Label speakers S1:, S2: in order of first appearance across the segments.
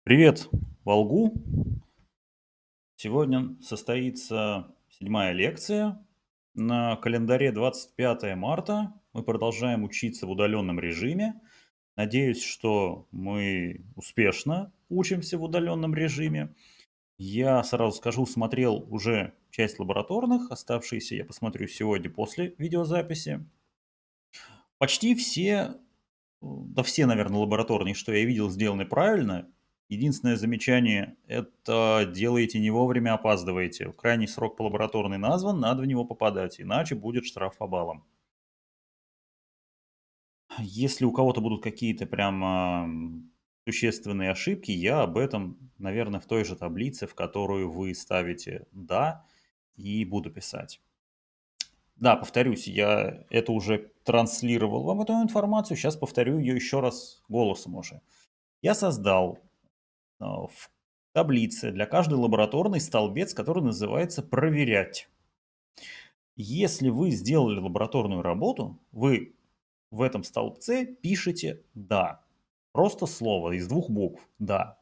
S1: Привет, Волгу. Сегодня состоится седьмая лекция. На календаре 25 марта. Мы продолжаем учиться в удаленном режиме. Надеюсь, что мы успешно учимся в удаленном режиме. Я сразу скажу, смотрел уже часть лабораторных, оставшиеся я посмотрю сегодня после видеозаписи. Почти все, да все, наверное, лабораторные, что я видел, сделаны правильно. Единственное замечание — это делаете не вовремя, опаздываете. Крайний срок по лабораторной назван, надо в него попадать, иначе будет штраф по баллам. Если у кого-то будут какие-то прям существенные ошибки, я об этом, наверное, в той же таблице, в которую вы ставите «да», и буду писать. Да, повторюсь, я это уже транслировал вам эту информацию, сейчас повторю ее еще раз голосом уже. Я создал в таблице для каждой лабораторной столбец, который называется «Проверять». Если вы сделали лабораторную работу, вы в этом столбце пишете «Да». Просто слово из двух букв «Да».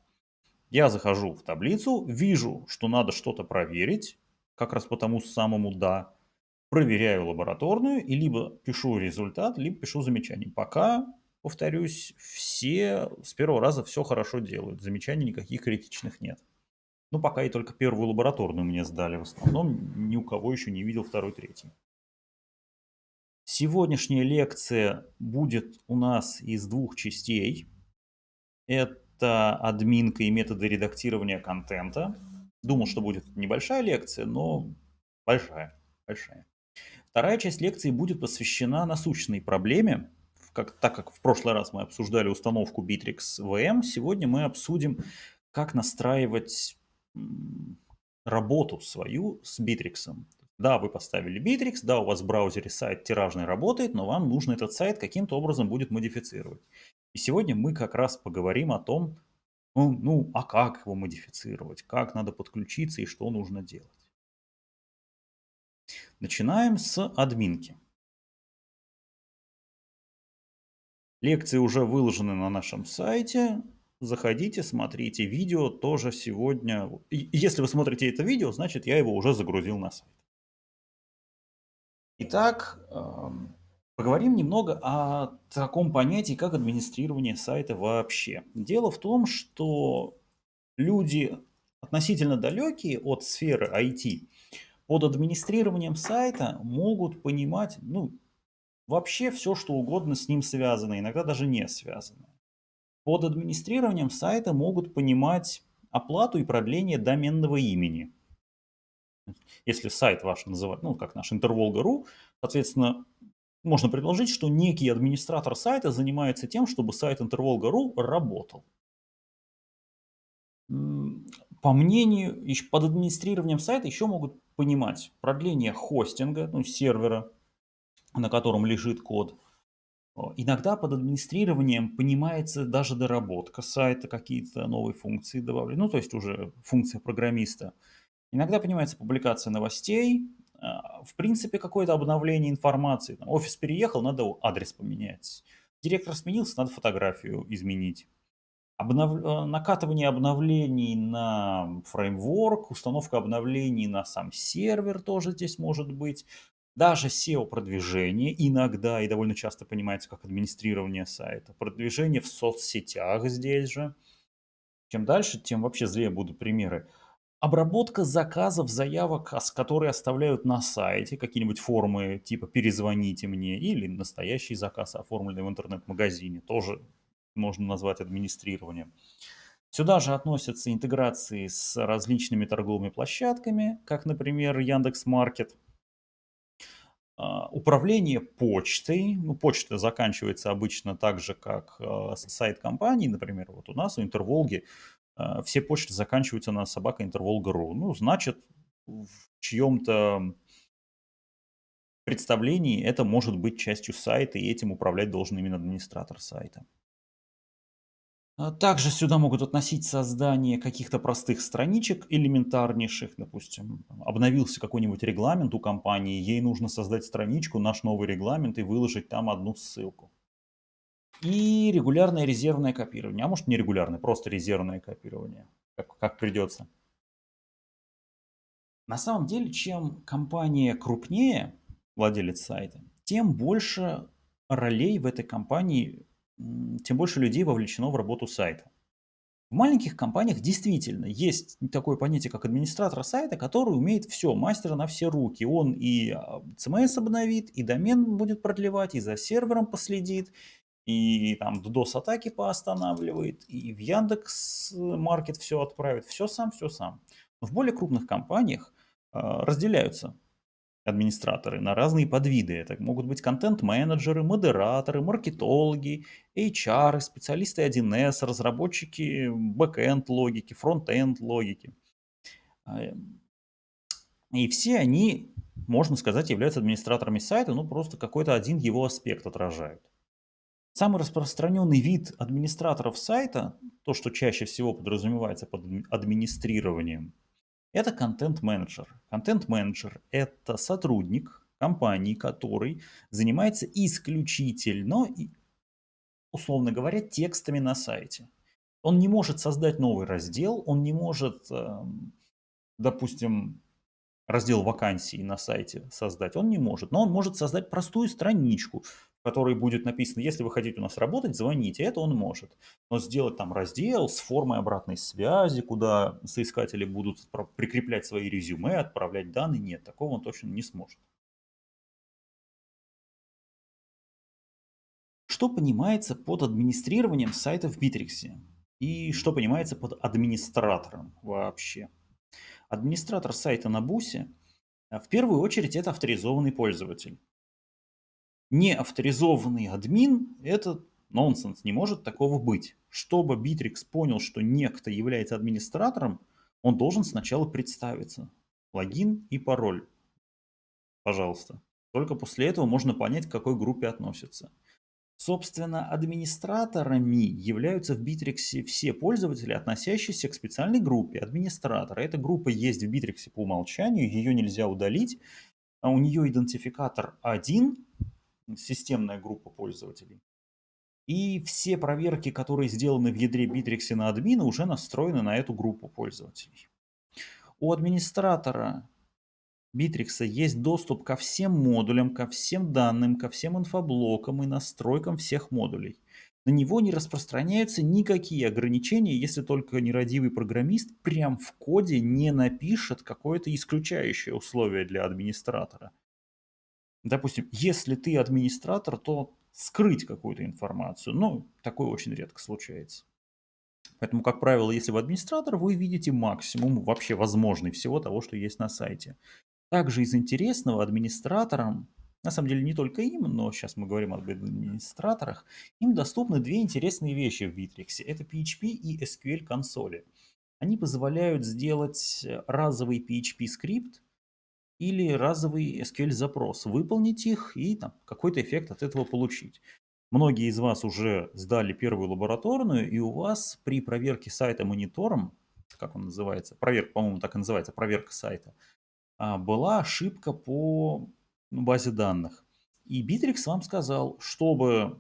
S1: Я захожу в таблицу, вижу, что надо что-то проверить, как раз по тому самому «Да». Проверяю лабораторную и либо пишу результат, либо пишу замечание. Пока, повторюсь, все с первого раза все хорошо делают. Замечаний никаких критичных нет. Ну, пока и только первую лабораторную мне сдали. В основном ни у кого еще не видел второй, третий. Сегодняшняя лекция будет у нас из двух частей. Это админка и методы редактирования контента. Думал, что будет небольшая лекция, но большая, большая. Вторая часть лекции будет посвящена насущной проблеме. Так как в прошлый раз мы обсуждали установку Bittrex VM, сегодня мы обсудим, как настраивать работу свою с Bittrex. Да, вы поставили Bittrex, да, у вас в браузере сайт тиражный работает, но вам нужно этот сайт каким-то образом будет модифицировать. И сегодня мы как раз поговорим о том, а как его модифицировать, как надо подключиться и что нужно делать. Начинаем с админки. Лекции уже выложены на нашем сайте. Заходите, смотрите видео тоже сегодня. Если вы смотрите это видео, значит, я его уже загрузил на сайт. Итак, поговорим немного о таком понятии, как администрирование сайта вообще. Дело в том, что люди относительно далекие от сферы IT под администрированием сайта могут понимать, вообще все, что угодно с ним связано, иногда даже не связано. Под администрированием сайта могут понимать оплату и продление доменного имени. Если сайт ваш называть, как наш Intervolga.ru, соответственно, можно предположить, что некий администратор сайта занимается тем, чтобы сайт Intervolga.ru работал. По мнению, под администрированием сайта еще могут понимать продление хостинга, сервера, на котором лежит код. Иногда под администрированием понимается даже доработка сайта, какие-то новые функции добавлены, то есть уже функция программиста. Иногда понимается публикация новостей, в принципе, какое-то обновление информации. Офис переехал, надо адрес поменять. Директор сменился, надо фотографию изменить. Накатывание обновлений на фреймворк, установка обновлений на сам сервер тоже здесь может быть. Даже SEO-продвижение иногда и довольно часто понимается как администрирование сайта. Продвижение в соцсетях здесь же. Чем дальше, тем вообще злее будут примеры. Обработка заказов, заявок, которые оставляют на сайте, какие-нибудь формы типа «перезвоните мне» или настоящий заказ, оформленный в интернет-магазине, тоже можно назвать администрированием. Сюда же относятся интеграции с различными торговыми площадками, как, например, Яндекс.Маркет. Управление почтой. Почта заканчивается обычно так же, как сайт компании. Например, вот у нас, у Интерволги, все почты заканчиваются на собака.интерволга.ру. Значит, в чьем-то представлении это может быть частью сайта, и этим управлять должен именно администратор сайта. Также сюда могут относить создание каких-то простых страничек, элементарнейших, допустим, обновился какой-нибудь регламент у компании, ей нужно создать страничку, наш новый регламент и выложить там одну ссылку. и регулярное резервное копирование. А может нерегулярное, просто резервное копирование, как придется. На самом деле, чем компания крупнее, владелец сайта, тем больше ролей в этой компании, тем больше людей вовлечено в работу сайта. В маленьких компаниях действительно есть такое понятие, как администратор сайта, который умеет все, мастер на все руки. Он и CMS обновит, и домен будет продлевать, и за сервером последит, и там DDoS-атаки поостанавливает, и в Яндекс Маркет все отправит. Все сам, все сам. Но в более крупных компаниях разделяются администраторы на разные подвиды. Это могут быть контент-менеджеры, модераторы, маркетологи, HR, специалисты 1С, разработчики бэкэнд логики, фронт-энд логики. И все они, можно сказать, являются администраторами сайта, ну просто какой-то один его аспект отражают. Самый распространенный вид администраторов сайта, то, что чаще всего подразумевается под администрированием, это контент-менеджер. Контент-менеджер – это сотрудник компании, который занимается исключительно, условно говоря, текстами на сайте. Он не может создать новый раздел, он не может, допустим, раздел вакансий на сайте создать, он не может. Но он может создать простую страничку, в которой будет написано, если вы хотите у нас работать, звоните. Это он может. Но сделать там раздел с формой обратной связи, куда соискатели будут прикреплять свои резюме, отправлять данные, нет, такого он точно не сможет. Что понимается под администрированием сайта в Битриксе? И что понимается под администратором вообще? Администратор сайта на бусе в первую очередь это авторизованный пользователь. Неавторизованный админ – это нонсенс, не может такого быть. Чтобы Bittrex понял, что некто является администратором, он должен сначала представиться. Логин и пароль, пожалуйста. Только после этого можно понять, к какой группе относится. Собственно, администраторами являются в Bittrex все пользователи, относящиеся к специальной группе администратора. Эта группа есть в Bittrex по умолчанию, ее нельзя удалить. А у нее идентификатор 1, системная группа пользователей. И все проверки, которые сделаны в ядре Bittrex на админа, уже настроены на эту группу пользователей. У администратора Bittrex есть доступ ко всем модулям, ко всем данным, ко всем инфоблокам и настройкам всех модулей. На него не распространяются никакие ограничения, если только нерадивый программист прям в коде не напишет какое-то исключающее условие для администратора. Допустим, если ты администратор, то скрыть какую-то информацию. Но такое очень редко случается. Поэтому, как правило, если вы администратор, вы видите максимум вообще возможный всего того, что есть на сайте. Также из интересного администраторам, на самом деле не только им, но сейчас мы говорим об администраторах, им доступны две интересные вещи в Bittrex. Это PHP и SQL консоли. Они позволяют сделать разовый PHP скрипт, или разовый SQL-запрос, выполнить их и там, какой-то эффект от этого получить. Многие из вас уже сдали первую лабораторную, и у вас при проверке сайта монитором, как он называется, проверка, по-моему, так и называется, проверка сайта, была ошибка по базе данных. И Bittrex вам сказал, чтобы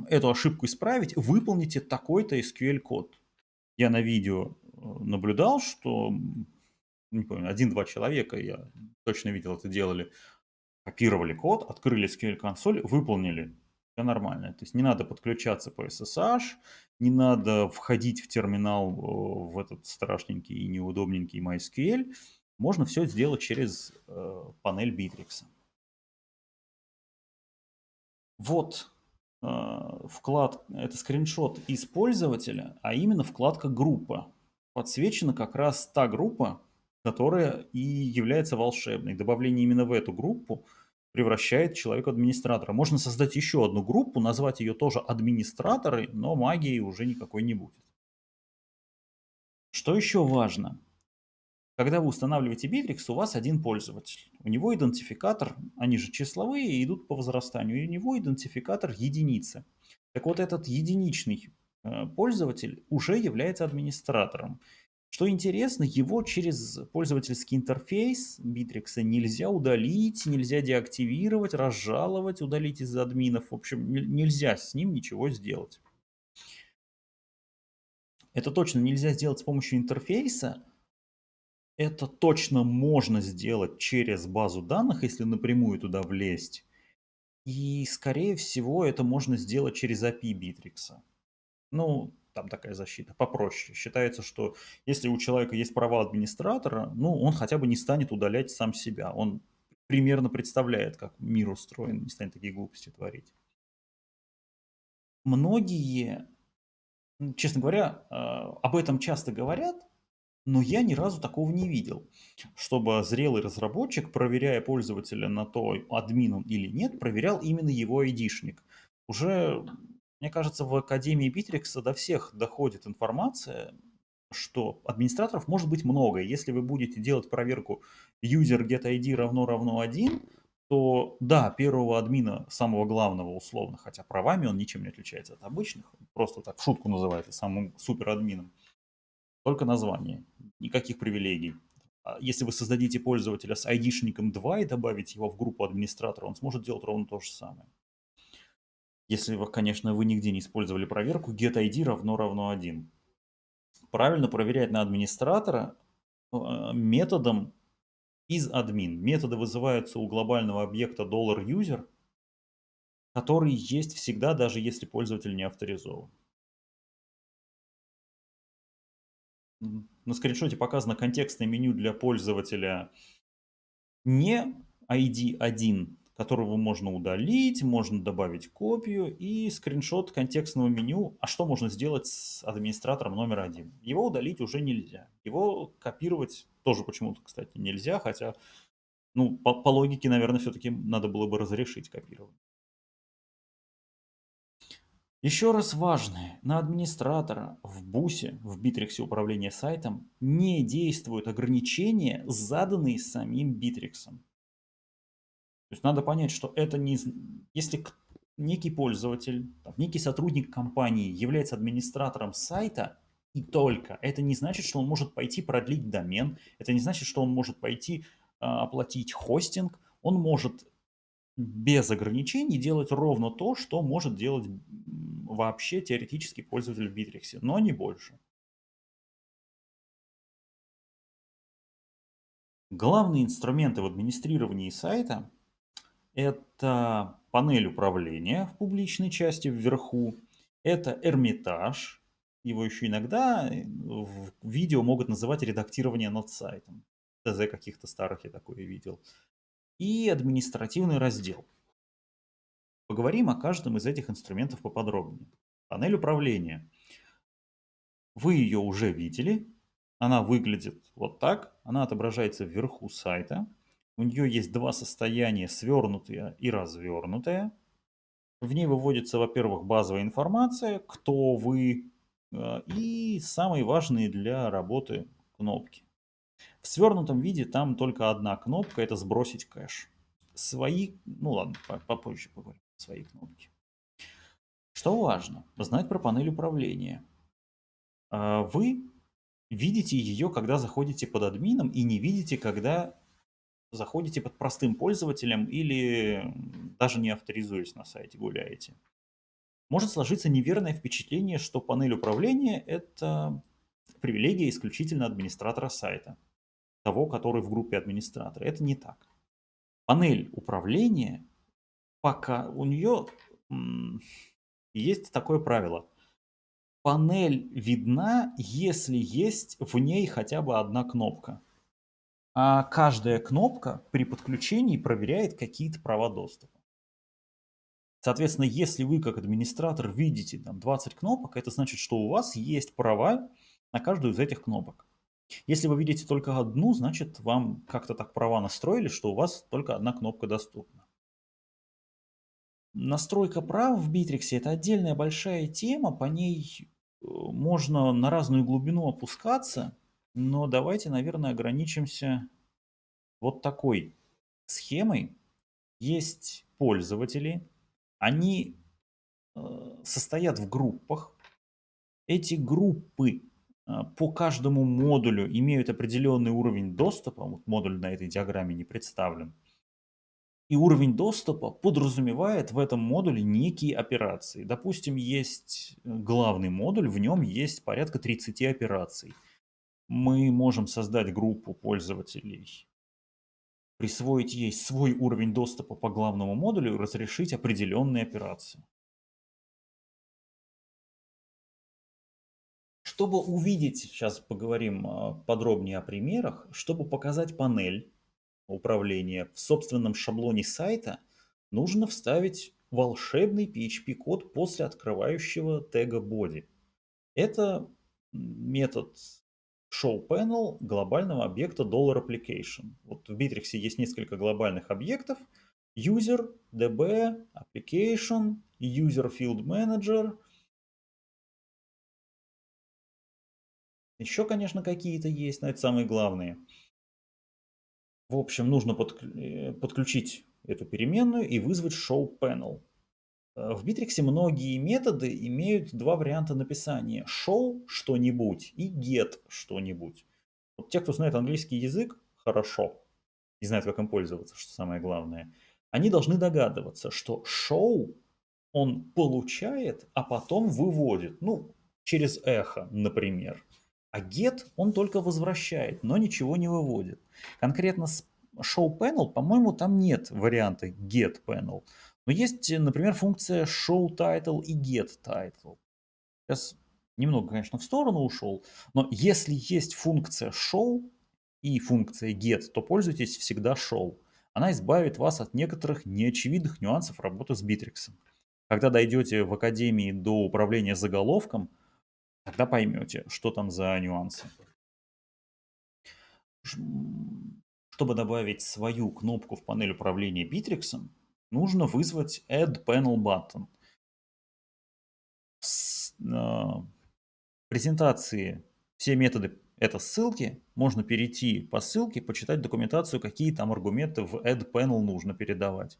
S1: эту ошибку исправить, выполните такой-то SQL-код. Я на видео наблюдал, что не помню, один-два человека, я точно видел, это делали, копировали код, открыли SQL-консоль, выполнили. Все нормально. То есть не надо подключаться по SSH, не надо входить в терминал в этот страшненький и неудобненький MySQL. Можно все сделать через панель Bittrex. Вот вклад, это скриншот из пользователя, а именно вкладка группа. Подсвечена как раз та группа, которая и является волшебной. Добавление именно в эту группу превращает человека в администратора. Можно создать еще одну группу, назвать ее тоже администраторы, но магии уже никакой не будет. Что еще важно? Когда вы устанавливаете Bittrex, у вас один пользователь. У него идентификатор, они же числовые, идут по возрастанию, и у него идентификатор единицы. Так вот, этот единичный пользователь уже является администратором. Что интересно, его через пользовательский интерфейс Bittrex нельзя удалить, нельзя деактивировать, разжаловать, удалить из админов. В общем, нельзя с ним ничего сделать. Это точно нельзя сделать с помощью интерфейса. Это точно можно сделать через базу данных, если напрямую туда влезть. И, скорее всего, это можно сделать через API Bittrex. Ну, там такая защита попроще. Считается, что если у человека есть права администратора, ну, он хотя бы не станет удалять сам себя. Он примерно представляет, как мир устроен, не станет такие глупости творить. Многие, честно говоря, об этом часто говорят, но я ни разу такого не видел, чтобы зрелый разработчик, проверяя пользователя на то, админ он или нет, проверял именно его айдишник. Уже, мне кажется, в Академии Битрикса до всех доходит информация, что администраторов может быть много. Если вы будете делать проверку user get ID равно 1, то да, первого админа, самого главного условно, хотя правами он ничем не отличается от обычных, просто так в шутку называется самым супер админом, только название, никаких привилегий. Если вы создадите пользователя с ID-шником 2 и добавите его в группу администратора, он сможет делать ровно то же самое. Если вы, конечно, вы нигде не использовали проверку getID равно 1. Правильно проверять на администратора методом isAdmin. Методы вызываются у глобального объекта $user, который есть всегда, даже если пользователь не авторизован. На скриншоте показано контекстное меню для пользователя не ID1, которого можно удалить, можно добавить копию и скриншот контекстного меню. А что можно сделать с администратором номер 1? Его удалить уже нельзя. Его копировать тоже почему-то, кстати, нельзя, хотя, ну, по логике, наверное, все-таки надо было бы разрешить копирование. Еще раз важное, на администратора в бусе, в Битриксе управления сайтом не действуют ограничения, заданные самим Битриксом. То есть надо понять, что это не... Если некий пользователь, некий сотрудник компании является администратором сайта, и только, это не значит, что он может пойти продлить домен, это не значит, что он может пойти оплатить хостинг, он может без ограничений делать ровно то, что может делать вообще теоретически пользователь в Битриксе, но не больше. Главные инструменты в администрировании сайта — это панель управления в публичной части вверху, это Эрмитаж, его еще иногда в видео могут называть редактирование над сайтом. ТЗ каких-то старых я такое видел. И административный раздел. Поговорим о каждом из этих инструментов поподробнее. Панель управления. Вы ее уже видели. Она выглядит вот так. Она отображается вверху сайта. У нее есть два состояния: свернутое и развернутое. В ней выводится, во-первых, базовая информация, кто вы, и самые важные для работы кнопки. В свернутом виде там только одна кнопка — это сбросить кэш. Свои, ну ладно, попозже поговорим, свои кнопки. Что важно? Знать про панель управления. Вы видите ее, когда заходите под админом, и не видите, когда заходите под простым пользователем или даже не авторизуясь на сайте гуляете. Может сложиться неверное впечатление, что панель управления — это привилегия исключительно администратора сайта, того, который в группе администратора. Это не так. Панель управления, пока у нее есть такое правило. Панель видна, если есть в ней хотя бы одна кнопка. А каждая кнопка при подключении проверяет какие-то права доступа. Соответственно, если вы как администратор видите там 20 кнопок, это значит, что у вас есть права на каждую из этих кнопок. Если вы видите только одну, значит, вам как-то так права настроили, что у вас только одна кнопка доступна. Настройка прав в Битриксе — это отдельная большая тема, по ней можно на разную глубину опускаться, но давайте, наверное, ограничимся вот такой схемой. Есть пользователи, они состоят в группах. Эти группы по каждому модулю имеют определенный уровень доступа, вот модуль на этой диаграмме не представлен, и уровень доступа подразумевает в этом модуле некие операции. Допустим, есть главный модуль, в нем есть порядка 30 операций. Мы можем создать группу пользователей, присвоить ей свой уровень доступа по главному модулю и разрешить определенные операции. Чтобы увидеть, сейчас поговорим подробнее о примерах, чтобы показать панель управления в собственном шаблоне сайта, нужно вставить волшебный PHP-код после открывающего тега body. Это метод showPanel глобального объекта $application. Вот в Bittrex есть несколько глобальных объектов: user, db, application, user field manager. Еще, конечно, какие-то есть, но это самые главные. В общем, нужно подключить эту переменную и вызвать showPanel. В Bittrex многие методы имеют два варианта написания: show что-нибудь и get что-нибудь. Вот те, кто знает английский язык хорошо и знает, как им пользоваться, что самое главное, они должны догадываться, что show он получает, а потом выводит, ну, через эхо, например. А get он только возвращает, но ничего не выводит. Конкретно с show panel, по-моему, там нет варианта get panel. Но есть, например, функция show title и get title. Сейчас немного, конечно, в сторону ушел, но если есть функция show и функция get, то пользуйтесь всегда show. Она избавит вас от некоторых неочевидных нюансов работы с Bittrex. Когда дойдете в академии до управления заголовком, тогда поймете, что там за нюансы. Чтобы добавить свою кнопку в панель управления Bittrex, нужно вызвать Add Panel Button. В презентации все методы — это ссылки. Можно перейти по ссылке, почитать документацию, какие там аргументы в Add Panel нужно передавать.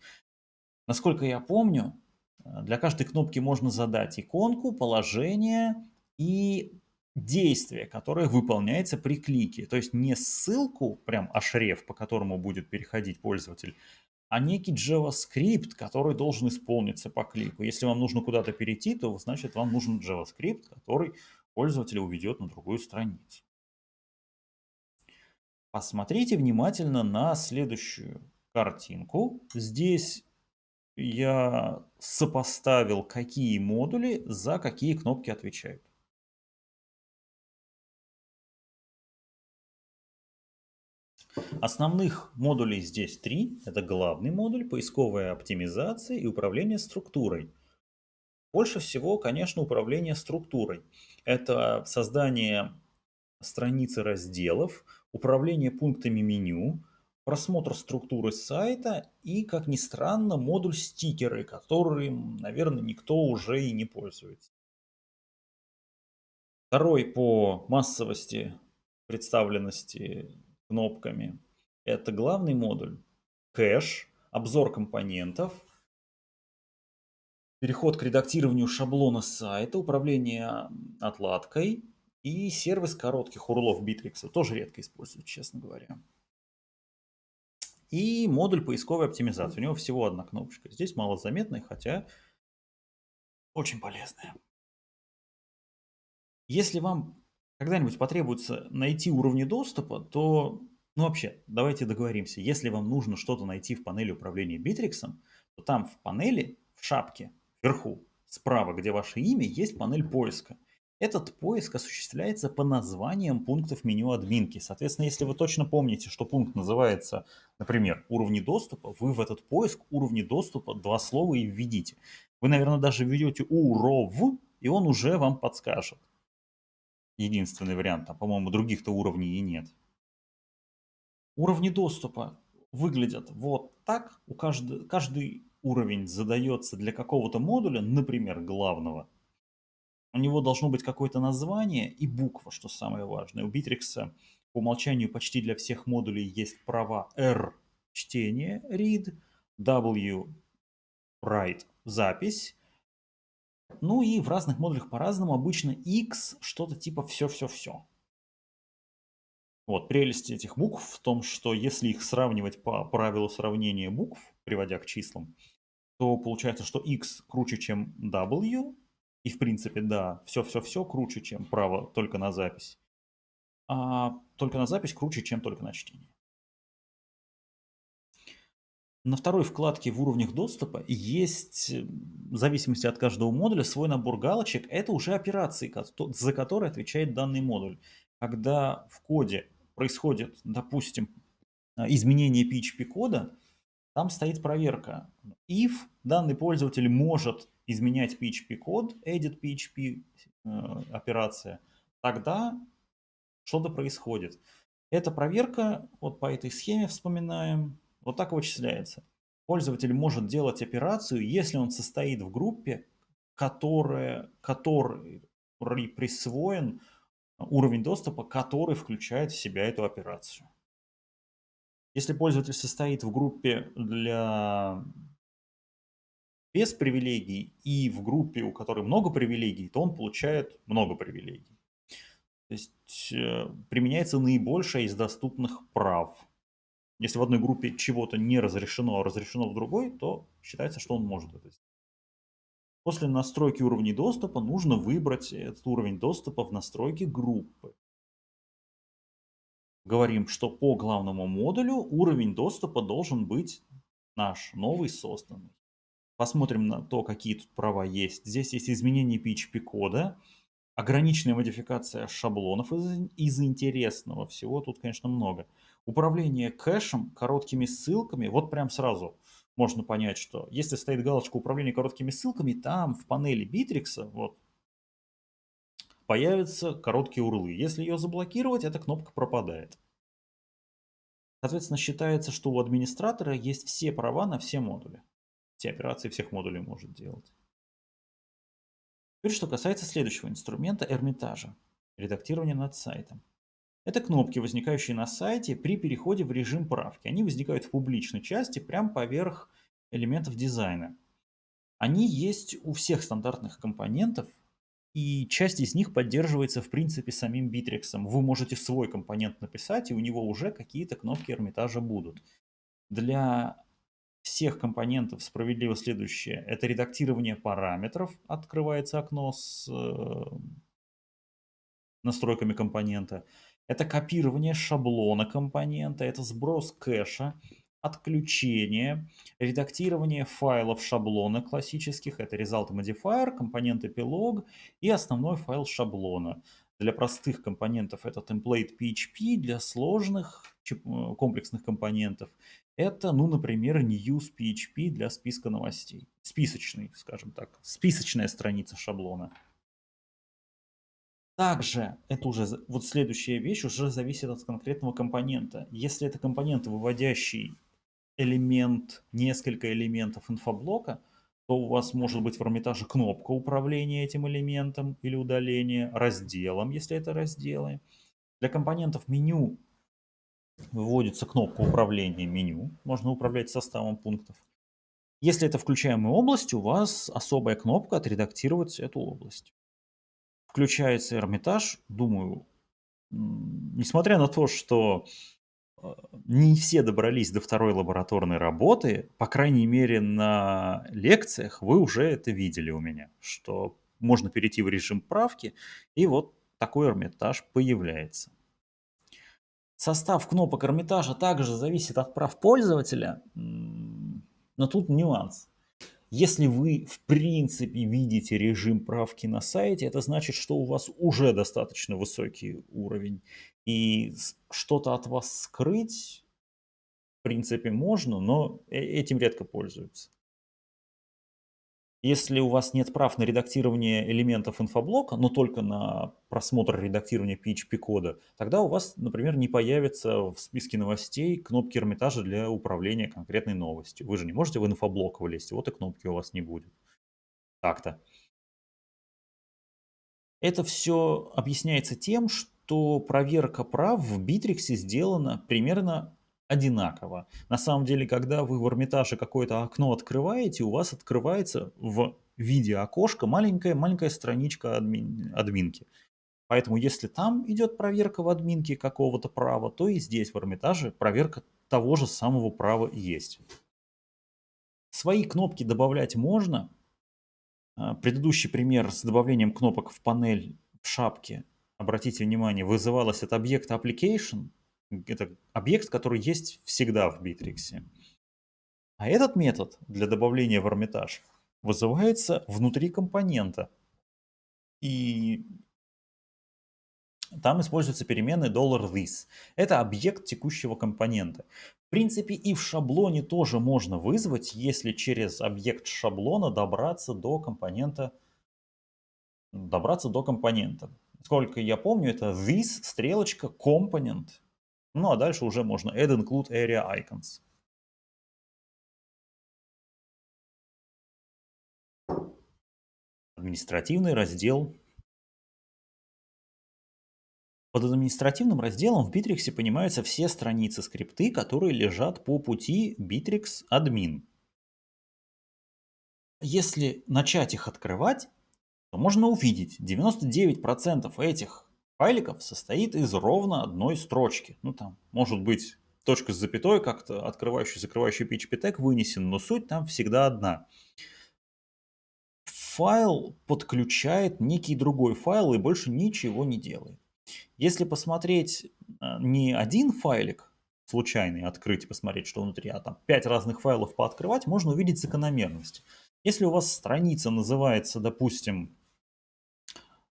S1: Насколько я помню, для каждой кнопки можно задать иконку, положение и действие, которое выполняется при клике. То есть не ссылку, прям href, по которому будет переходить пользователь, а некий JavaScript, который должен исполниться по клику. Если вам нужно куда-то перейти, то значит вам нужен JavaScript, который пользователя уведет на другую страницу. Посмотрите внимательно на следующую картинку. Здесь я сопоставил, какие модули за какие кнопки отвечают. Основных модулей здесь три. Это главный модуль, поисковая оптимизация и управление структурой. Больше всего, конечно, управление структурой. Это создание страницы разделов, управление пунктами меню, просмотр структуры сайта и, как ни странно, модуль стикеры, которым, наверное, никто уже и не пользуется. Второй по массовости представленности кнопками — это главный модуль, кэш, обзор компонентов, переход к редактированию шаблона сайта, управление отладкой и сервис коротких урлов Bittrex. Тоже редко используют, честно говоря. И модуль поисковой оптимизации. У него всего одна кнопочка. Здесь малозаметная, хотя очень полезная. Если вам когда-нибудь потребуется найти уровни доступа, то, ну вообще, давайте договоримся. Если вам нужно что-то найти в панели управления Bittrex, то там в панели, в шапке, вверху, справа, где ваше имя, есть панель поиска. Этот поиск осуществляется по названиям пунктов меню админки. Соответственно, если вы точно помните, что пункт называется, например, уровни доступа, вы в этот поиск уровни доступа два слова и введите. Вы, наверное, даже введете уров, и он уже вам подскажет. Единственный вариант, там, по-моему, других-то уровней и нет. Уровни доступа выглядят вот так. Каждый уровень задается для какого-то модуля, например, главного. У него должно быть какое-то название и буква, что самое важное. У Bittrex по умолчанию почти для всех модулей есть права R — чтение, read, W — write — запись, Ну и в разных модулях по-разному. Обычно X что-то типа все-все-все. Вот, прелесть этих букв в том, что если их сравнивать по правилу сравнения букв, приводя к числам, то получается, что X круче, чем W, и в принципе, да, все-все-все круче, чем право только на запись, а только на запись круче, чем только на чтение. На второй вкладке в уровнях доступа есть, в зависимости от каждого модуля, свой набор галочек. Это уже операции, за которые отвечает данный модуль. Когда в коде происходит, допустим, изменение PHP-кода, там стоит проверка. If данный пользователь может изменять PHP-код, edit PHP операция, тогда что-то происходит. Эта проверка, вот по этой схеме вспоминаем, вот так вычисляется. Пользователь может делать операцию, если он состоит в группе, которой присвоен уровень доступа, который включает в себя эту операцию. Если пользователь состоит в группе без привилегий и в группе, у которой много привилегий, то он получает много привилегий. То есть применяется наибольшее из доступных прав. Если в одной группе чего-то не разрешено, а разрешено в другой, то считается, что он может это сделать. После настройки уровней доступа нужно выбрать этот уровень доступа в настройке группы. Говорим, что по главному модулю уровень доступа должен быть наш, новый, созданный. Посмотрим на то, какие тут права есть. Здесь есть изменение PHP-кода, ограниченная модификация шаблонов из интересного всего. Тут, конечно, много. Управление кэшем, короткими ссылками. Вот прям сразу можно понять, что если стоит галочка управления короткими ссылками, там в панели Bittrex вот, появятся короткие урлы. Если ее заблокировать, эта кнопка пропадает. Соответственно, считается, что у администратора есть все права на все модули. Все операции всех модулей может делать. Теперь, что касается следующего инструмента Эрмитажа. Редактирование над сайтом. Это кнопки, возникающие на сайте при переходе в режим правки. Они возникают в публичной части прямо поверх элементов дизайна. Они есть у всех стандартных компонентов, и часть из них поддерживается в принципе самим Bittrex. Вы можете свой компонент написать, и у него уже какие-то кнопки Эрмитажа будут. Для всех компонентов справедливо следующее. Это редактирование параметров. Открывается окно с настройками компонента. Это копирование шаблона компонента, это сброс кэша, отключение, редактирование файлов шаблона классических, это result modifier, компонент эпилог и основной файл шаблона. Для простых компонентов это template PHP, для сложных комплексных компонентов это, ну, например, news PHP для списка новостей. Списочный, скажем так, списочная страница шаблона. Также это уже вот следующая вещь уже зависит от конкретного компонента. Если это компонент, выводящий элемент, несколько элементов инфоблока, то у вас может быть в Эрмитаже кнопка управления этим элементом или удаления, разделом, если это разделы. Для компонентов меню выводится кнопка управления меню, можно управлять составом пунктов. Если это включаемая область, у вас особая кнопка «Отредактировать эту область». Включается Эрмитаж, думаю, несмотря на то, что не все добрались до второй лабораторной работы, по крайней мере на лекциях вы уже это видели у меня, что можно перейти в режим правки, и вот такой Эрмитаж появляется. Состав кнопок Эрмитажа также зависит от прав пользователя, но тут нюанс. Если вы в принципе видите режим правки на сайте, это значит, что у вас уже достаточно высокий уровень. И что-то от вас скрыть, в принципе, можно, но этим редко пользуются. Если у вас нет прав на редактирование элементов инфоблока, но только на просмотр редактирования PHP-кода, тогда у вас, например, не появится в списке новостей кнопки Эрмитажа для управления конкретной новостью. Вы же не можете в инфоблок влезть, вот и кнопки у вас не будет. Так-то. Это все объясняется тем, что проверка прав в Битриксе сделана примерно одинаково. На самом деле, когда вы в Эрмитаже какое-то окно открываете, у вас открывается в виде окошка маленькая страничка админки. Поэтому если там идет проверка в админке какого-то права, то и здесь в Эрмитаже проверка того же самого права есть. Свои кнопки добавлять можно. Предыдущий пример с добавлением кнопок в панель в шапке, обратите внимание, вызывалось от объекта application. Это объект, который есть всегда в Bittrex. А этот метод для добавления в Hermitage вызывается внутри компонента. И там используется переменная $this. Это объект текущего компонента. В принципе, и в шаблоне тоже можно вызвать, если через объект шаблона добраться до компонента. Сколько я помню, это this, стрелочка, component. Ну а дальше уже можно add include area icons. Административный раздел. Под административным разделом в Bittrex понимаются все страницы скрипты, которые лежат по пути Bittrex admin. Если начать их открывать, то можно увидеть, 99% этих файликов состоит из ровно одной строчки. Ну там может быть точка с запятой, как-то открывающий, закрывающий PHP тег вынесен, но суть там всегда одна. Файл подключает некий другой файл и больше ничего не делает. Если посмотреть не один файлик случайный, открыть и посмотреть, что внутри, а там 5 разных файлов пооткрывать, можно увидеть закономерность. Если у вас страница называется, допустим,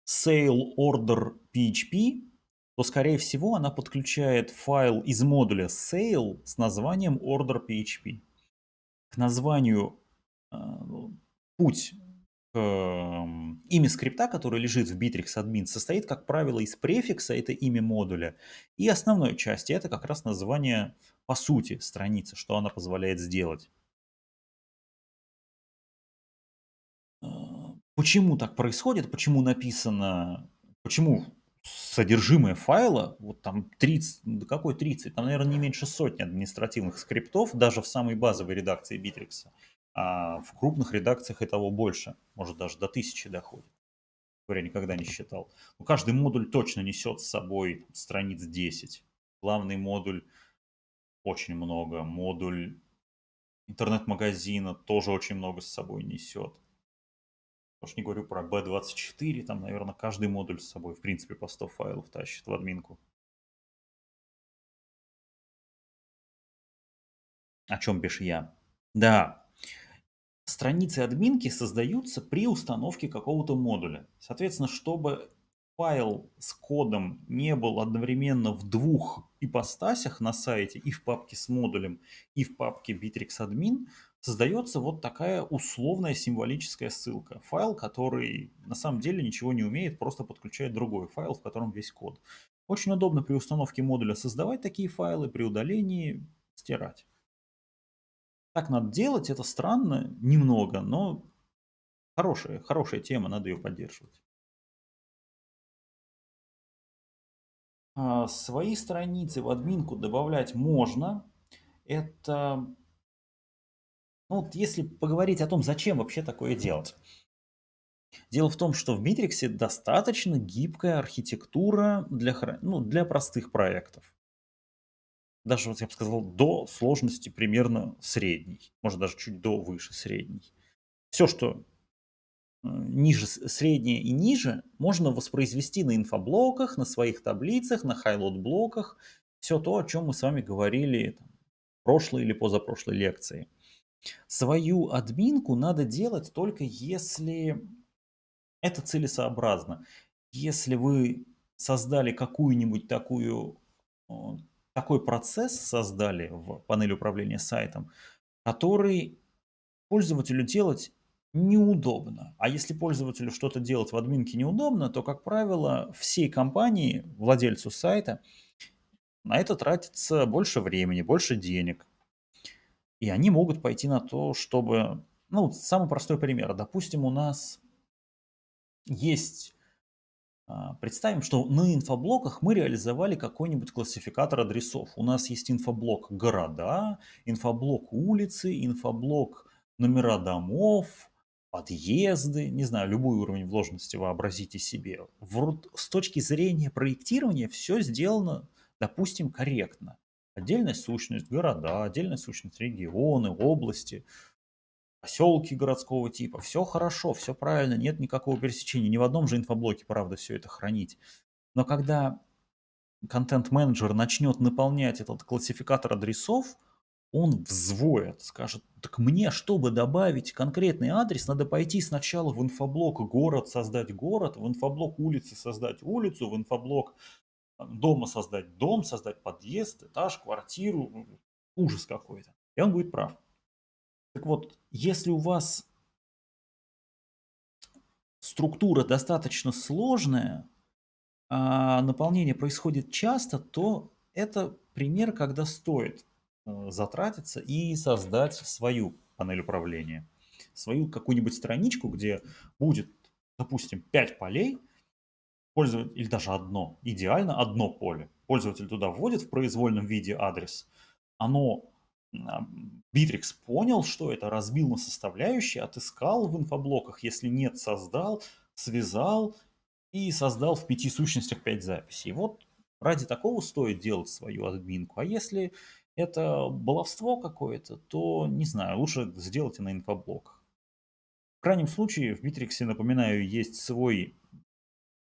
S1: sale order PHP, то, скорее всего, она подключает файл из модуля sale с названием order PHP. К названию путь имя скрипта, который лежит в Bittrex admin, состоит, как правило, из префикса, это имя модуля, и основной части, это как раз название, по сути, страницы, что она позволяет сделать. Почему так происходит, почему написано, почему содержимое файла, вот там 30, да какой 30, там, наверное, не меньше сотни административных скриптов, даже в самой базовой редакции Bittrex. А в крупных редакциях и того больше, может даже до 1000 доходит. Я никогда не считал. Но каждый модуль точно несет с собой страниц 10. Главный модуль очень много. Модуль интернет-магазина тоже очень много с собой несет. Уж не говорю про B24, там, наверное, каждый модуль с собой, в принципе, по 100 файлов тащит в админку. О чем бишь я? Да, страницы админки создаются при установке какого-то модуля. Соответственно, чтобы файл с кодом не был одновременно в двух ипостасях на сайте, и в папке с модулем, и в папке Bittrex admin, создается вот такая условная символическая ссылка. Файл, который на самом деле ничего не умеет, просто подключает другой файл, в котором весь код. Очень удобно при установке модуля создавать такие файлы, при удалении стирать. Так надо делать, это странно, немного, но хорошая тема, надо ее поддерживать. Свои страницы в админку добавлять можно. Это, ну вот если поговорить о том, зачем вообще такое делать. Дело в том, что в Bittrex достаточно гибкая архитектура для простых проектов. Даже, вот я бы сказал, до сложности примерно средней. Может, даже чуть до выше средней. Все, что ниже, среднее и ниже можно воспроизвести на инфоблоках, на своих таблицах, на хайлот-блоках. Все то, о чем мы с вами говорили там, в прошлой или позапрошлой лекции. Свою админку надо делать только если это целесообразно. Если вы создали какую-нибудь такой процесс создали в панели управления сайтом, который пользователю делать неудобно. А если пользователю что-то делать в админке неудобно, то, как правило, всей компании, владельцу сайта, на это тратится больше времени, больше денег. И они могут пойти на то, чтобы... Ну, самый простой пример. Допустим, у нас есть... Представим, что на инфоблоках мы реализовали какой-нибудь классификатор адресов. У нас есть инфоблок города, инфоблок улицы, инфоблок номера домов, подъезды, не знаю, любой уровень вложенности вообразите себе. С точки зрения проектирования все сделано, допустим, корректно. Отдельная сущность города, отдельная сущность регионы, области, поселки городского типа. Все хорошо, все правильно, нет никакого пересечения. Ни в одном же инфоблоке, правда, все это хранить. Но когда контент-менеджер начнет наполнять этот классификатор адресов, он взвоет, скажет, так мне, чтобы добавить конкретный адрес, надо пойти сначала в инфоблок город, в инфоблок улицы создать улицу, в инфоблок дома создать дом, создать подъезд, этаж, квартиру. Ужас какой-то. И он будет прав. Так вот, если у вас структура достаточно сложная, а наполнение происходит часто, то это пример, когда стоит затратиться и создать свою панель управления. Свою какую-нибудь страничку, где будет, допустим, 5 полей, пользователь, или даже одно, идеально одно поле. Пользователь туда вводит в произвольном виде адрес, оно Bittrex понял, что это, разбил на составляющие, отыскал в инфоблоках, если нет, создал, связал и создал в 5 сущностях 5 записей. Вот ради такого стоит делать свою админку. А если это баловство какое-то, то, не знаю, лучше сделайте на инфоблоках. В крайнем случае, в Bittrex, напоминаю, есть свой,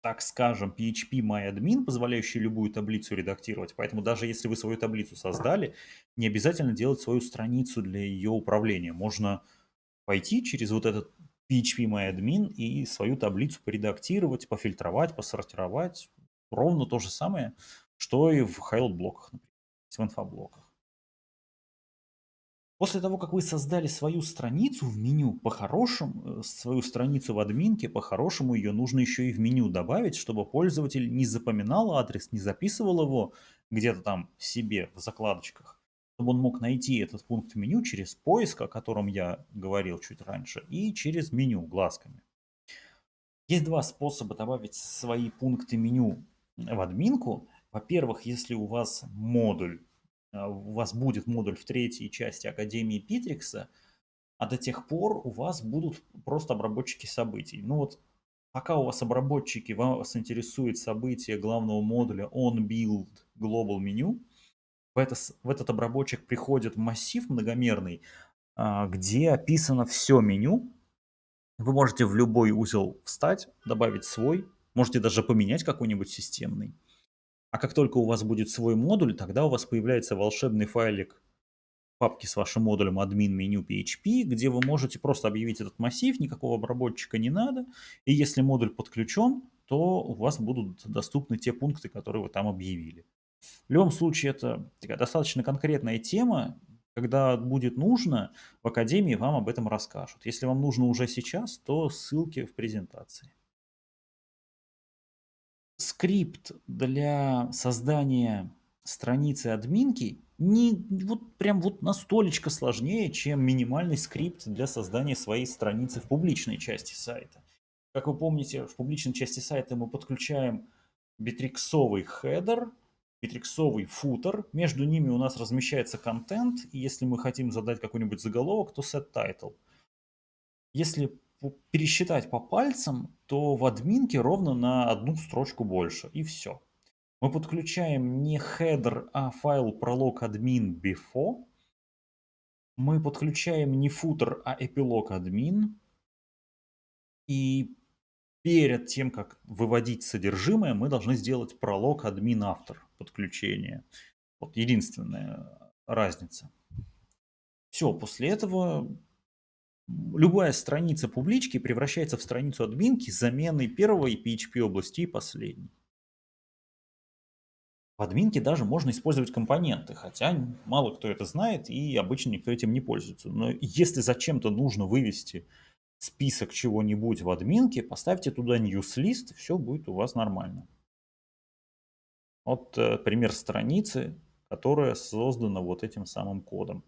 S1: так скажем, PHP MyAdmin, позволяющий любую таблицу редактировать. Поэтому даже если вы свою таблицу создали, не обязательно делать свою страницу для ее управления. Можно пойти через вот этот PHP MyAdmin и свою таблицу поредактировать, пофильтровать, посортировать. Ровно то же самое, что и в Highlight-блоках, например, в инфоблоках. После того, как вы создали свою страницу в меню, по-хорошему, свою страницу в админке, по-хорошему ее нужно еще и в меню добавить, чтобы пользователь не запоминал адрес, не записывал его где-то там себе в закладочках, чтобы он мог найти этот пункт меню через поиск, о котором я говорил чуть раньше, и через меню глазками. Есть два способа добавить свои пункты меню в админку. Во-первых, если у вас будет модуль в третьей части Академии Питрикса, а до тех пор у вас будут просто обработчики событий. Ну вот, пока у вас обработчики, вас интересует событие главного модуля onBuild Global Menu, в этот обработчик приходит массив многомерный, где описано все меню. Вы можете в любой узел встать, добавить свой, можете даже поменять какой-нибудь системный. А как только у вас будет свой модуль, тогда у вас появляется волшебный файлик папки с вашим модулем admin меню PHP, где вы можете просто объявить этот массив, никакого обработчика не надо. И если модуль подключен, то у вас будут доступны те пункты, которые вы там объявили. В любом случае, это такая достаточно конкретная тема. Когда будет нужно, в Академии вам об этом расскажут. Если вам нужно уже сейчас, то ссылки в презентации. Скрипт для создания страницы админки не вот прям вот настолько сложнее, чем минимальный скрипт для создания своей страницы в публичной части сайта. Как вы помните, в публичной части сайта мы подключаем битриксовый хедер, битриксовый футер, между ними у нас размещается контент, и если мы хотим задать какой-нибудь заголовок, то set title. Если пересчитать по пальцам, то в админке ровно на одну строчку больше, и все. Мы подключаем не header, а файл пролог admin before. Мы подключаем не footer, а эпилог admin. И перед тем, как выводить содержимое, мы должны сделать пролог admin автор подключения. Вот единственная разница. Все, после этого любая страница публички превращается в страницу админки с заменой первого PHP области и последней. В админке даже можно использовать компоненты, хотя мало кто это знает и обычно никто этим не пользуется. Но если зачем-то нужно вывести список чего-нибудь в админке, поставьте туда newslist, все будет у вас нормально. Вот пример страницы, которая создана вот этим самым кодом.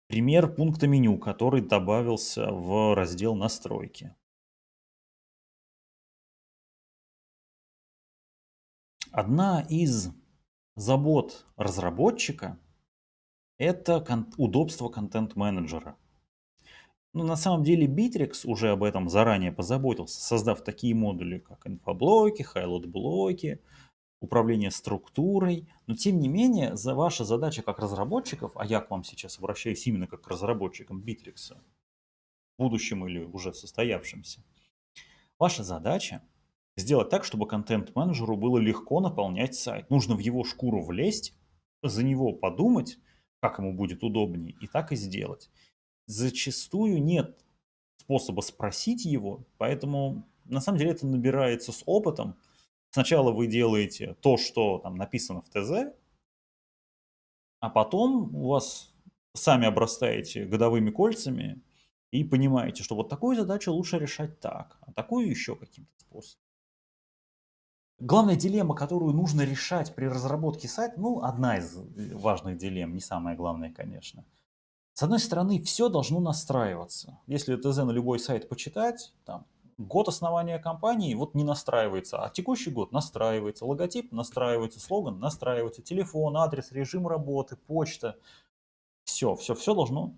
S1: Пример пункта меню, который добавился в раздел «Настройки». Одна из забот разработчика – это удобство контент-менеджера. Ну, на самом деле Bittrex уже об этом заранее позаботился, создав такие модули, как инфоблоки, хайлот-блоки, управление структурой. Но тем не менее, ваша задача как разработчиков, а я к вам сейчас обращаюсь именно как к разработчикам Bittrex, будущим или уже состоявшимся, ваша задача сделать так, чтобы контент-менеджеру было легко наполнять сайт. Нужно в его шкуру влезть, за него подумать, как ему будет удобнее, и так и сделать. Зачастую нет способа спросить его, поэтому на самом деле это набирается с опытом. Сначала вы делаете то, что там написано в ТЗ, а потом у вас сами обрастаете годовыми кольцами и понимаете, что вот такую задачу лучше решать так, а такую еще каким-то способом. Главная дилемма, которую нужно решать при разработке сайта, ну, одна из важных дилемм, не самая главная, конечно. С одной стороны, все должно настраиваться. Если ТЗ на любой сайт почитать, там, год основания компании вот не настраивается, а текущий год настраивается, логотип настраивается, слоган настраивается, телефон, адрес, режим работы, почта. Все должно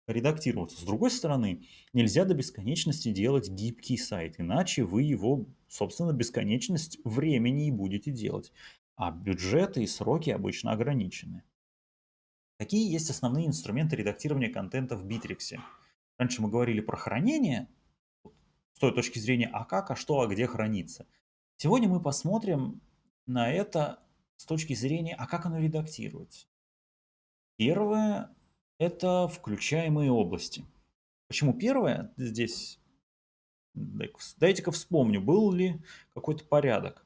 S1: редактироваться. С другой стороны, нельзя до бесконечности делать гибкий сайт, иначе вы его, собственно, бесконечность времени и будете делать. А бюджеты и сроки обычно ограничены. Какие есть основные инструменты редактирования контента в Bittrex? Раньше мы говорили про хранение, с той точки зрения, а как, а что, а где хранится. Сегодня мы посмотрим на это с точки зрения, а как оно редактируется. Первое – это включаемые области. Почему первое? Здесь дайте-ка вспомню, был ли какой-то порядок.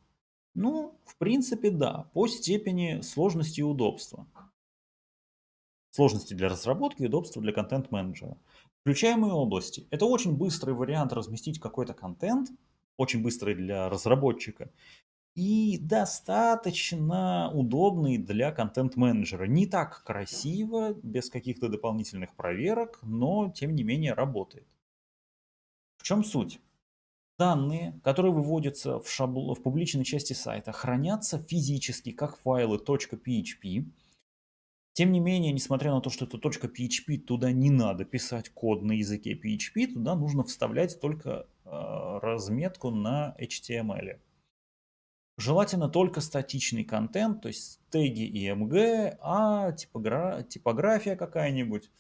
S1: Ну, в принципе, да, по степени сложности и удобства. Сложности для разработки и удобства для контент-менеджера. Включаемые области. Это очень быстрый вариант разместить какой-то контент, очень быстрый для разработчика и достаточно удобный для контент-менеджера. Не так красиво, без каких-то дополнительных проверок, но тем не менее работает. В чем суть? Данные, которые выводятся в публичной части сайта, хранятся физически как файлы .php. Тем не менее, несмотря на то, что это .php, туда не надо писать код на языке PHP, туда нужно вставлять только разметку на HTML. Желательно только статичный контент, то есть теги и MG, а типография какая-нибудь,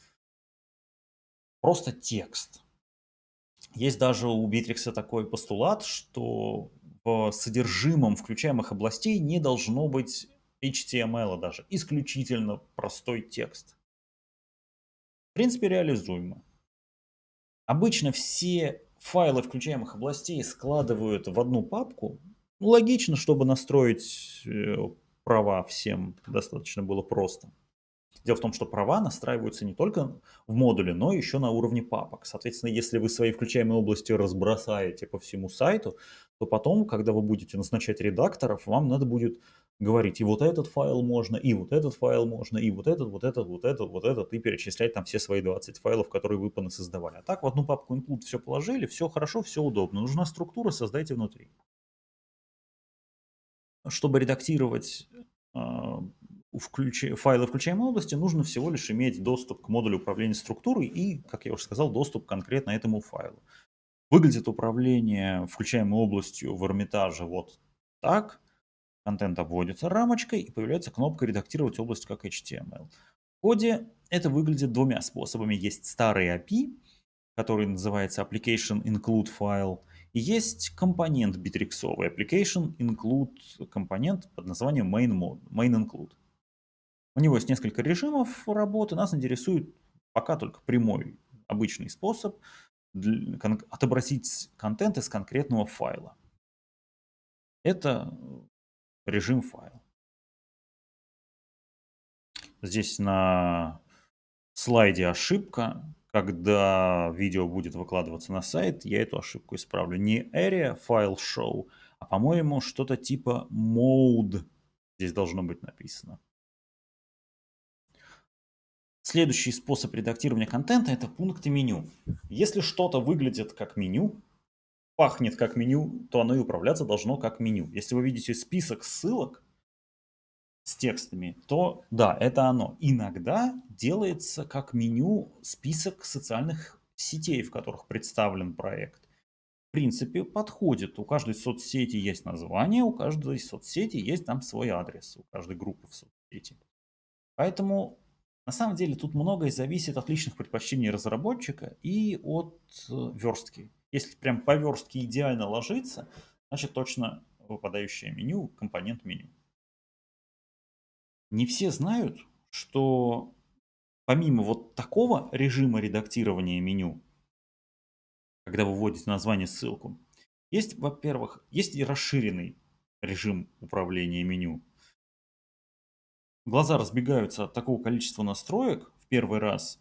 S1: просто текст. Есть даже у Bittrex такой постулат, что в содержимом включаемых областей не должно быть HTML даже, исключительно простой текст. В принципе, реализуемо. Обычно все файлы включаемых областей складывают в одну папку. Ну, логично, чтобы настроить права всем достаточно было просто. Дело в том, что права настраиваются не только в модуле, но еще на уровне папок. Соответственно, если вы свои включаемые области разбросаете по всему сайту, то потом, когда вы будете назначать редакторов, вам надо будет говорить, и вот этот файл можно, и вот этот файл можно, и вот этот, вот этот, вот этот, вот этот, и перечислять там все свои 20 файлов, которые вы понасоздавали. А так в одну папку include все положили, все хорошо, все удобно. Нужна структура, создайте внутри. Чтобы редактировать файлы включаемой области, нужно всего лишь иметь доступ к модулю управления структурой и, как я уже сказал, доступ конкретно этому файлу. Выглядит управление включаемой областью в Эрмитаже вот так. Контент обводится рамочкой и появляется кнопка «Редактировать область как HTML». В коде это выглядит двумя способами. Есть старый API, который называется Application Include File, и есть компонент битриксовый, Application Include компонент под названием Main Include. У него есть несколько режимов работы, нас интересует пока только прямой, обычный способ отобразить контент из конкретного файла. Это режим файл. Здесь на слайде ошибка. Когда видео будет выкладываться на сайт, я эту ошибку исправлю. Не area file show, а, по-моему, что-то типа mode здесь должно быть написано. Следующий способ редактирования контента – это пункты меню. Если что-то выглядит как меню, пахнет как меню, то оно и управляться должно как меню. Если вы видите список ссылок с текстами, то да, это оно. Иногда делается как меню список социальных сетей, в которых представлен проект, в принципе, подходит. У каждой соцсети есть название, у каждой соцсети есть там свой адрес, у каждой группы в соцсети. Поэтому на самом деле тут многое зависит от личных предпочтений разработчика и от верстки. Если прям по верстке идеально ложится, значит точно выпадающее меню, компонент меню. Не все знают, что помимо вот такого режима редактирования меню, когда вы вводите название, ссылку, есть, во-первых, есть и расширенный режим управления меню. Глаза разбегаются от такого количества настроек в первый раз.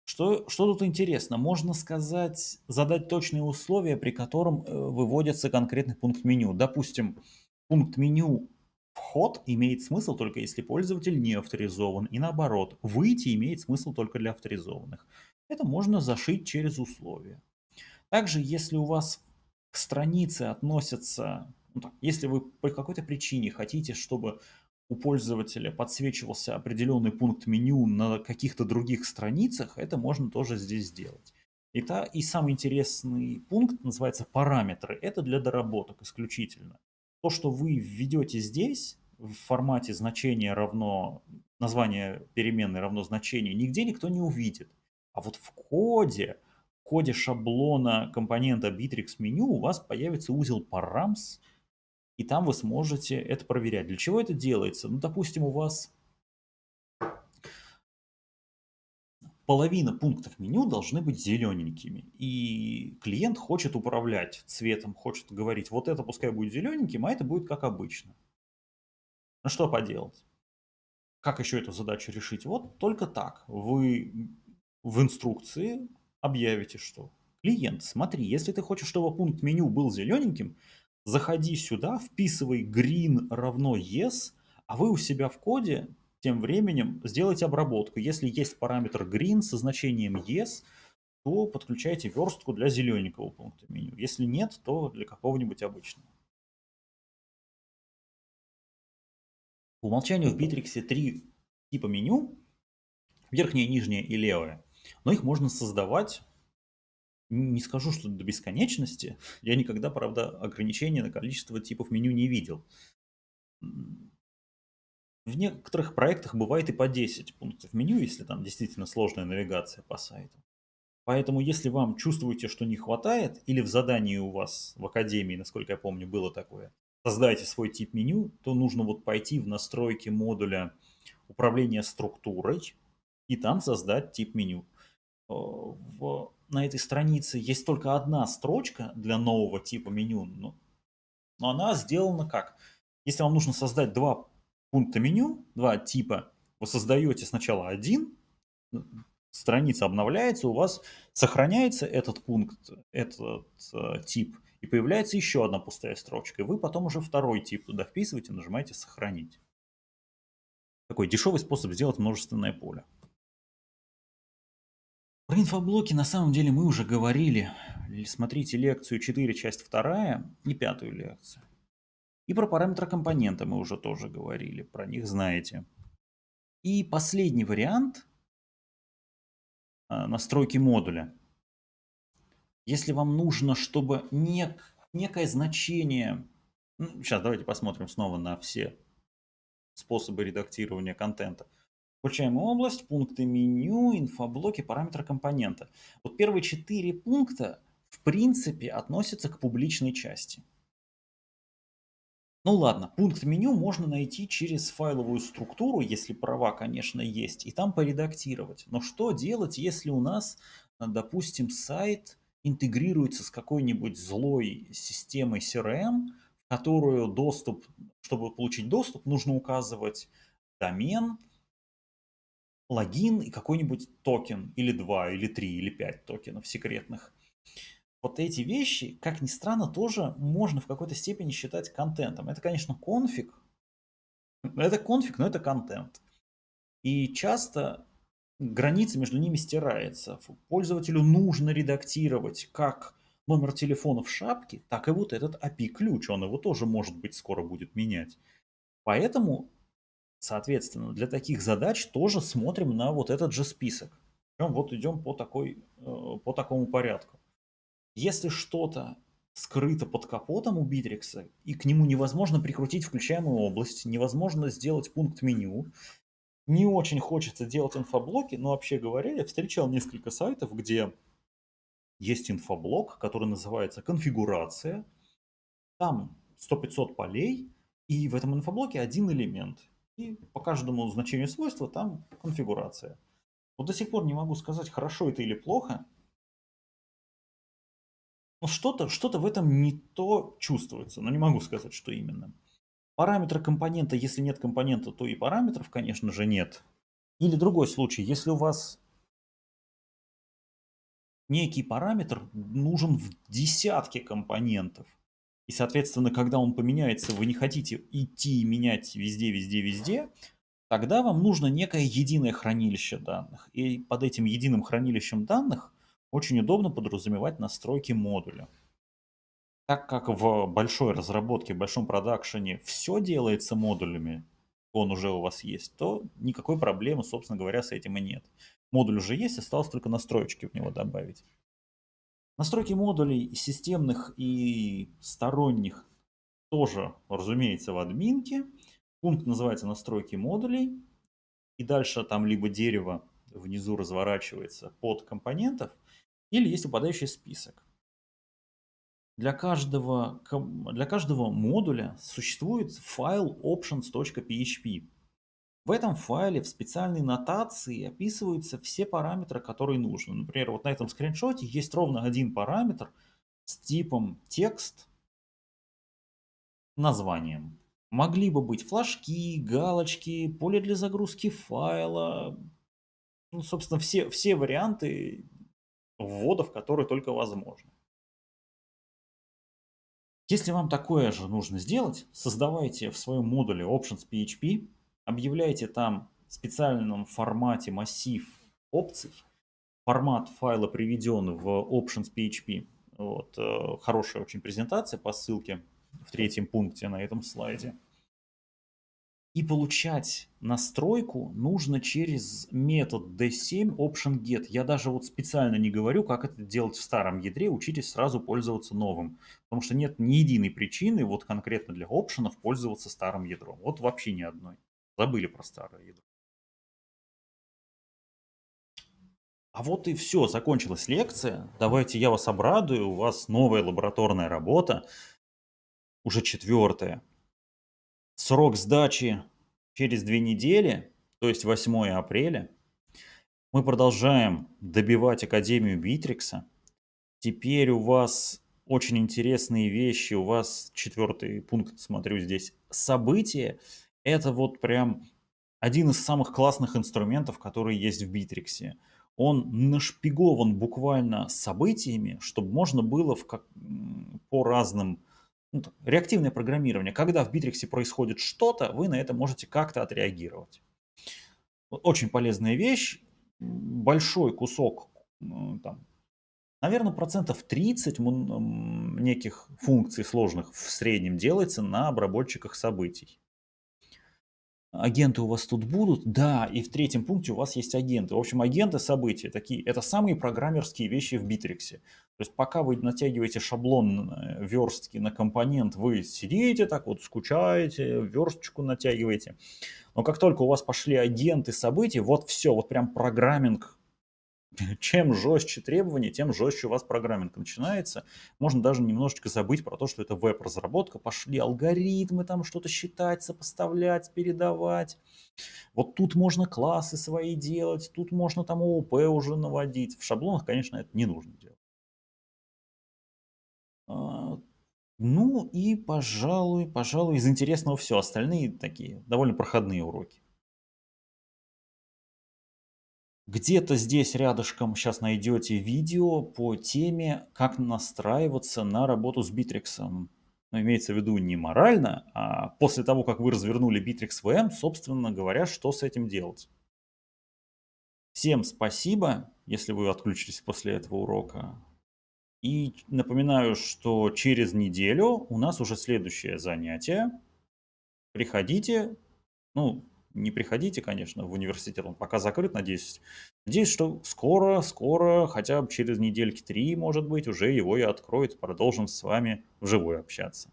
S1: Что тут интересно? Можно сказать, задать точные условия, при котором выводится конкретный пункт меню. Допустим, пункт меню вход имеет смысл только если пользователь не авторизован. И наоборот, выйти имеет смысл только для авторизованных. Это можно зашить через условия. Также, если у вас к странице относятся, ну так, если вы по какой-то причине хотите, чтобы у пользователя подсвечивался определенный пункт меню на каких-то других страницах, это можно тоже здесь сделать. И самый интересный пункт называется параметры. Это для доработок исключительно. То, что вы введете здесь в формате значение равно, название переменной равно значению, нигде никто не увидит. А вот в коде шаблона компонента Bittrex меню у вас появится узел params, и там вы сможете это проверять. Для чего это делается? Ну, допустим, у вас половина пунктов меню должны быть зелененькими, и клиент хочет управлять цветом, хочет говорить, вот это пускай будет зелененьким, а это будет как обычно. Ну что поделать? Как еще эту задачу решить? Вот только так. Вы в инструкции объявите, что клиент, смотри, если ты хочешь, чтобы пункт меню был зелененьким, заходи сюда, вписывай green равно yes, а вы у себя в коде тем временем сделайте обработку. Если есть параметр green со значением yes, то подключайте верстку для зелененького пункта меню. Если нет, то для какого-нибудь обычного. По умолчанию в Bittrex 3 типа меню, верхнее, нижнее и левое, но их можно создавать, не скажу, что до бесконечности. Я никогда, правда, ограничения на количество типов меню не видел. В некоторых проектах бывает и по 10 пунктов меню, если там действительно сложная навигация по сайту. Поэтому, если вам чувствуете, что не хватает, или в задании у вас в академии, насколько я помню, было такое, создайте свой тип меню, то нужно вот пойти в настройки модуля управления структурой и там создать тип меню. На этой странице есть только одна строчка для нового типа меню, но она сделана как? Если вам нужно создать два пункта меню, два типа, вы создаете сначала один, страница обновляется, у вас сохраняется этот пункт, этот тип, и появляется еще одна пустая строчка, и вы потом уже второй тип туда вписываете, нажимаете «Сохранить». Такой дешевый способ сделать множественное поле. Про инфоблоки на самом деле мы уже говорили. Смотрите лекцию 4, часть 2 и 5 лекцию. И про параметры компонента мы уже тоже говорили, про них знаете. И последний вариант настройки модуля. Если вам нужно, чтобы некое значение... Сейчас давайте посмотрим снова на все способы редактирования контента. Включаем область, пункты меню, инфоблоки, параметры компонента. Вот первые 4 пункта в принципе относятся к публичной части. Ну ладно, пункт меню можно найти через файловую структуру, если права, конечно, есть, и там поредактировать. Но что делать, если у нас, допустим, сайт интегрируется с какой-нибудь злой системой CRM, в которую доступ, чтобы получить доступ, нужно указывать домен, логин и какой-нибудь токен, или 2, или 3, или 5 токенов секретных. Вот эти вещи, как ни странно, тоже можно в какой-то степени считать контентом. Это, конечно, конфиг. Это конфиг, но это контент. И часто граница между ними стирается. Пользователю нужно редактировать как номер телефона в шапке, так и вот этот API-ключ. Он его тоже, может быть, скоро будет менять. Поэтому, соответственно, для таких задач тоже смотрим на вот этот же список. Причем вот идем по такому порядку. Если что-то скрыто под капотом у Битрикса, и к нему невозможно прикрутить включаемую область, невозможно сделать пункт меню, не очень хочется делать инфоблоки, но вообще говоря, я встречал несколько сайтов, где есть инфоблок, который называется «Конфигурация». Там 100-500 полей, и в этом инфоблоке один элемент. И по каждому значению свойства там конфигурация. Вот до сих пор не могу сказать, хорошо это или плохо, но что-то в этом не то чувствуется, но не могу сказать, что именно. Параметры компонента, если нет компонента, то и параметров, конечно же, нет. Или другой случай, если у вас некий параметр нужен в десятке компонентов, и, соответственно, когда он поменяется, вы не хотите идти и менять везде, везде, везде, тогда вам нужно некое единое хранилище данных. И под этим единым хранилищем данных очень удобно подразумевать настройки модуля. Так как в большой разработке, в большом продакшене все делается модулями, он уже у вас есть, то никакой проблемы, собственно говоря, с этим и нет. Модуль уже есть, осталось только настроечки в него добавить. Настройки модулей системных и сторонних тоже, разумеется, в админке. Пункт называется «Настройки модулей». И дальше там либо дерево внизу разворачивается под компонентов, или есть выпадающий список. Для каждого модуля существует файл options.php. В этом файле в специальной нотации описываются все параметры, которые нужны. Например, вот на этом скриншоте есть ровно один параметр с типом текст названием. Могли бы быть флажки, галочки, поле для загрузки файла. Ну, собственно, все варианты вводов, которые только возможны. Если вам такое же нужно сделать, создавайте в своем модуле options.php, объявляйте там в специальном формате массив опций. Формат файла приведен в options.php. Вот, хорошая очень презентация по ссылке в третьем пункте на этом слайде. И получать настройку нужно через метод d7 option_get. Я даже вот специально не говорю, как это делать в старом ядре, учитесь сразу пользоваться новым. Потому что нет ни единой причины вот конкретно для опшенов пользоваться старым ядром. Вот вообще ни одной. Забыли про старое ядро. А вот и все, закончилась лекция. Давайте я вас обрадую, у вас новая лабораторная работа, уже 4-я. Срок сдачи через 2 недели, то есть 8 апреля. Мы продолжаем добивать Академию Битрикса. Теперь у вас очень интересные вещи. У вас 4-й пункт, смотрю здесь, события. Это вот прям один из самых классных инструментов, которые есть в Битриксе. Он нашпигован буквально событиями, чтобы можно было по разным... реактивное программирование. Когда в Битриксе происходит что-то, вы на это можете как-то отреагировать. Очень полезная вещь. Большой кусок, там, наверное, процентов 30 неких функций сложных в среднем делается на обработчиках событий. Агенты у вас тут будут? Да, и в 3-м пункте у вас есть агенты. В общем, агенты события такие, это самые программерские вещи в Битриксе. То есть пока вы натягиваете шаблон верстки на компонент, вы сидите так вот, скучаете, версточку натягиваете. Но как только у вас пошли агенты событий, вот все, вот прям программинг. Чем жестче требования, тем жестче у вас программинг начинается. Можно даже немножечко забыть про то, что это веб-разработка. Пошли алгоритмы, там что-то считать, сопоставлять, передавать. Вот тут можно классы свои делать, тут можно там ООП уже наводить. В шаблонах, конечно, это не нужно делать. Ну и, пожалуй, из интересного все. Остальные такие довольно проходные уроки. Где-то здесь рядышком сейчас найдете видео по теме, как настраиваться на работу с Битриксом. Но имеется в виду не морально, а после того, как вы развернули Bittrex VM, собственно говоря, что с этим делать. Всем спасибо, если вы отключились после этого урока. И напоминаю, что через неделю у нас уже следующее занятие. Приходите, ну, не приходите, конечно, в университет, он пока закрыт, надеюсь. Надеюсь, что скоро, хотя бы через недельки 3, может быть, уже его и откроют, продолжим с вами вживую общаться.